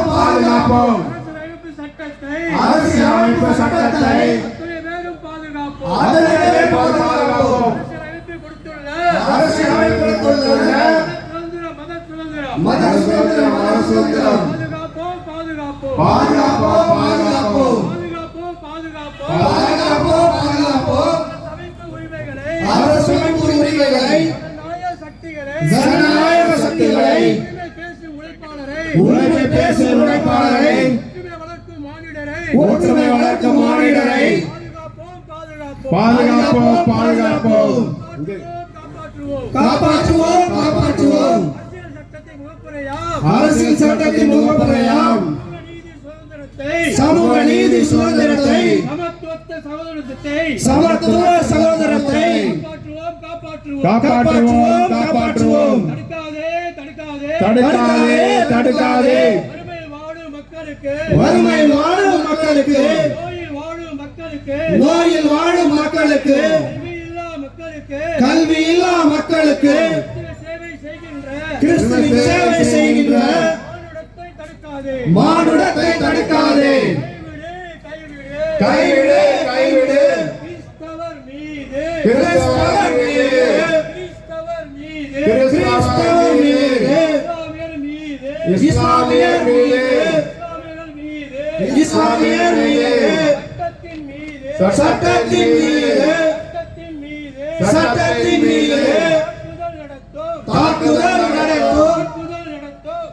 பாதுகாப்போம் அரசியலமைப்பு சட்டத்தை அரசியலமைப்பு கொடுத்துள்ள மத சுதந்திரம் பாதுகாப்போம் அரசமைப்பு உரிமைகளை ஜனநாயக சக்திகளை உரிமை பேசும் உழைப்பாளரை ஒற்றுமை வளர்க்கும் மானிடரை பாதுகாப்போம் காப்பாற்றுவோம் அரசியல் சட்டத்தின் முகப்புரையாம் சமூக நீதி சுதந்திரத்தை சமத்துவ சகோதரத்தை காப்பாற்றுவோம் தடுக்காதே வறுமையில் வாழும் மக்களுக்கு நோயில் வாழும் மக்களுக்கு கல்வி இல்லா மக்களுக்கு கிறிஸ்துவின் சேவை செய்கின்ற மானுடத்தை தடுக்காதே கைவிடு கிறிஸ்தவர் மீது இஸ்லாமியர் மீது சட்டத்தின் மீது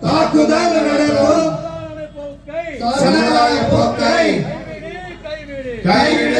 தாக்குதல் நடத்தும் சனநாயக போக்கை கைவிடு